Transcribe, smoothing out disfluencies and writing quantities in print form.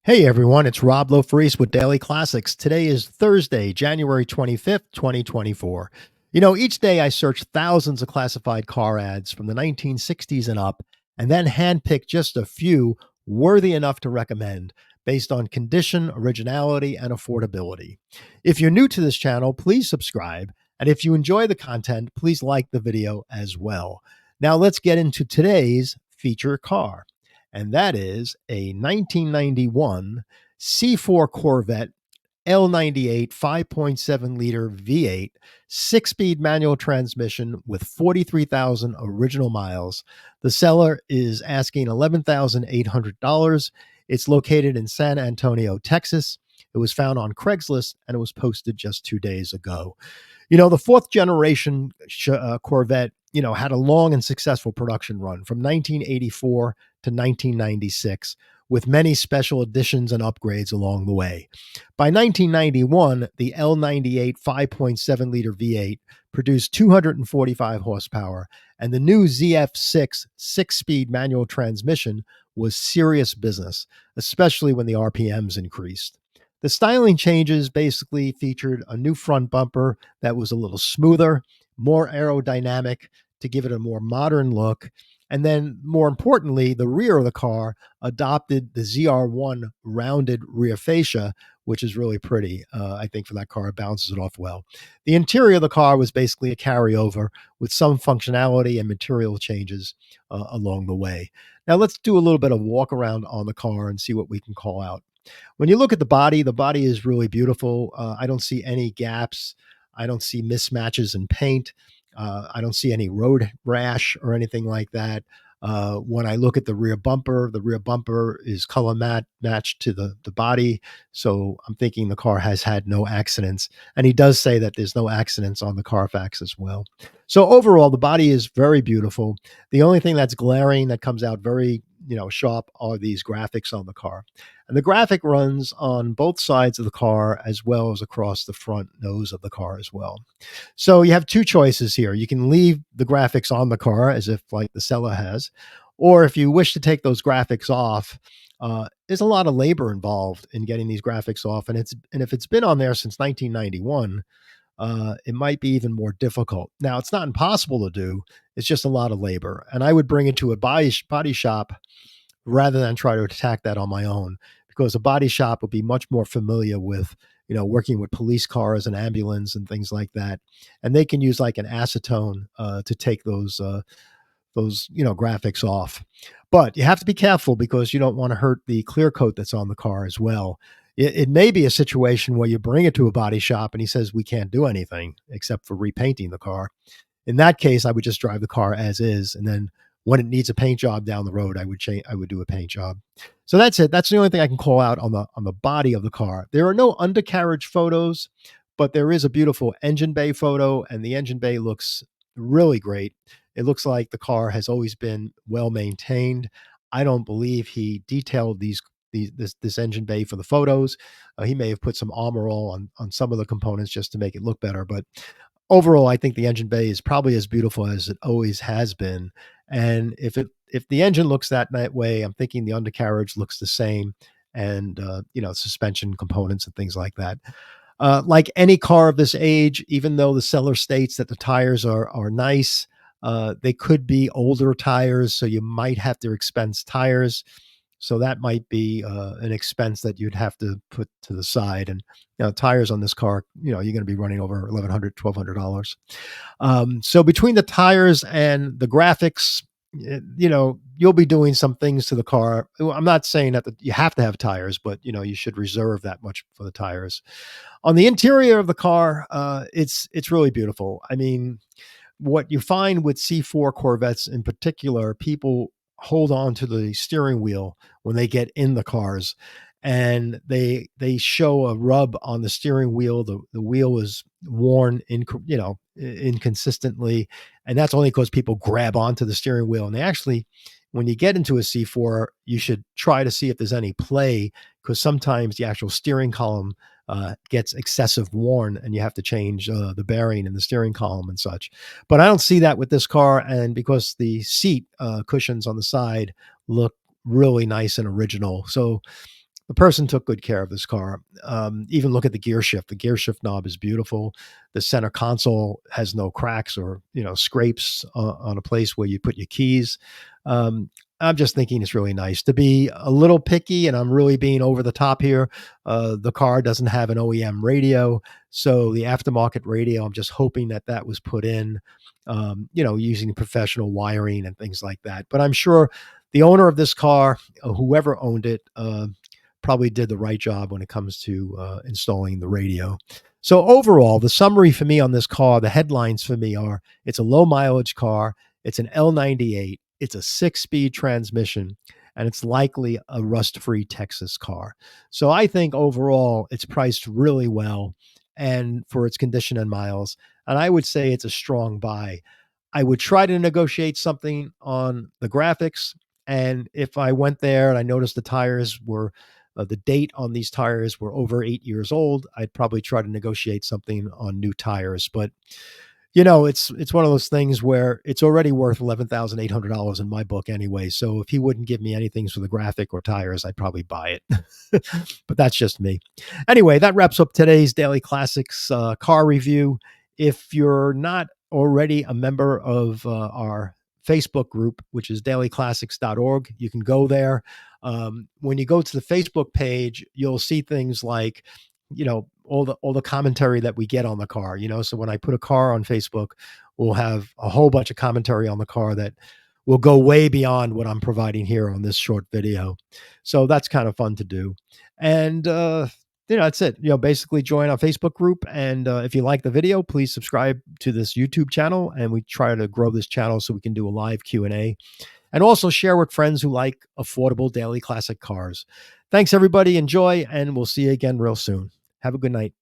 Hey everyone, it's Rob Loferese with Daily Classics. Today is Thursday, January 25th, 2024. Each day I search thousands of classified car ads from the 1960s and up, and then handpick just a few worthy enough to recommend based on condition, originality, and affordability. If you're new to this channel, please subscribe. And if you enjoy the content, please like the video as well. Now let's get into today's feature car, and that is a 1991 C4 Corvette L98 5.7 liter V8 six-speed manual transmission with 43,000 original miles. The seller is asking $11,800. It's located in San Antonio, Texas. It was found on Craigslist and it was posted just 2 days ago. The fourth generation Corvette, had a long and successful production run from 1984 to 1996, with many special additions and upgrades along the way. By 1991, the L98 5.7 liter V8 produced 245 horsepower, and the new ZF6 six-speed manual transmission was serious business, especially when the RPMs increased. The styling changes basically featured a new front bumper that was a little smoother, more aerodynamic to give it a more modern look. And then, more importantly, the rear of the car adopted the ZR1 rounded rear fascia, which is really pretty. I think for that car, it bounces it off well. The interior of the car was basically a carryover with some functionality and material changes along the way. Now, let's do a little bit of walk around on the car and see what we can call out. When you look at the body is really beautiful. I don't see any gaps. I don't see mismatches in paint. I don't see any road rash or anything like that. When I look at the rear bumper is color matched to the body. So I'm thinking the car has had no accidents. And he does say that there's no accidents on the Carfax as well. So overall, the body is very beautiful. The only thing that's glaring that comes out very, sharp are these graphics on the car. And the graphic runs on both sides of the car as well as across the front nose of the car as well. So you have two choices here. You can leave the graphics on the car as if like the seller has, or if you wish to take those graphics off, there's a lot of labor involved in getting these graphics off. And if it's been on there since 1991, it might be even more difficult. Now, it's not impossible to do. It's just a lot of labor. And I would bring it to a body shop rather than try to attack that on my own, because a body shop would be much more familiar with, working with police cars and ambulance and things like that. And they can use like an acetone to take those graphics off. But you have to be careful because you don't want to hurt the clear coat that's on the car as well. It may be a situation where you bring it to a body shop and he says, we can't do anything except for repainting the car. In that case, I would just drive the car as is. And then when it needs a paint job down the road, I would do a paint job. So that's it. That's the only thing I can call out on the body of the car. There are no undercarriage photos, but there is a beautiful engine bay photo, and the engine bay looks really great. It looks like the car has always been well maintained. I don't believe he detailed this engine bay for the photos. He may have put some armor all on some of the components just to make it look better, but overall, I think the engine bay is probably as beautiful as it always has been. And if the engine looks that way, I'm thinking the undercarriage looks the same, and suspension components and things like that. Like any car of this age, even though the seller states that the tires are nice, they could be older tires, so you might have to expense tires. So that might be an expense that you'd have to put to the side. And tires on this car, you're going to be running over $1,100, $1,200. So between the tires and the graphics, you'll be doing some things to the car. I'm not saying that you have to have tires, but you should reserve that much for the tires. On the interior of the car, it's really beautiful. I mean, what you find with C4 Corvettes in particular, people hold on to the steering wheel when they get in the cars, and they show a rub on the steering wheel. The wheel is worn inconsistently, and that's only because people grab onto the steering wheel. And they actually, when you get into a C4, you should try to see if there's any play, because sometimes the actual steering column gets excessive worn and you have to change the bearing in the steering column and such. But I don't see that with this car. And because the seat cushions on the side look really nice and original. So the person took good care of this car. Even look at the gear shift. The gear shift knob is beautiful. The center console has no cracks or scrapes on a place where you put your keys. Um, I'm just thinking it's really nice. To be a little picky, and I'm really being over the top here. The car doesn't have an OEM radio, so the aftermarket radio, I'm just hoping that that was put in, using professional wiring and things like that. But I'm sure the owner of this car, whoever owned it, probably did the right job when it comes to installing the radio. So overall, the summary for me on this car, the headlines for me are: it's a low mileage car, it's an L98, it's a 6-speed transmission, and it's likely a rust-free Texas car. So I think overall it's priced really well and for its condition and miles, and I would say it's a strong buy. I would try to negotiate something on the graphics, and if I went there and I noticed the tires were the date on these tires were over 8 years old, I'd probably try to negotiate something on new tires. But it's one of those things where it's already worth $11,800 in my book anyway. So if he wouldn't give me anything for the graphic or tires, I'd probably buy it. But that's just me. Anyway, that wraps up today's Daily Classics car review. If you're not already a member of our Facebook group, which is dailyclassics.org, you can go there. When you go to the Facebook page, you'll see things like all the commentary that we get on the car. So when I put a car on Facebook, we'll have a whole bunch of commentary on the car that will go way beyond what I'm providing here on this short video. So that's kind of fun to do. And that's it. Basically join our Facebook group, and if you like the video, please subscribe to this YouTube channel, and we try to grow this channel so we can do a live Q&A, and also share with friends who like affordable daily classic cars. Thanks everybody. Enjoy, and we'll see you again real soon. Have a good night.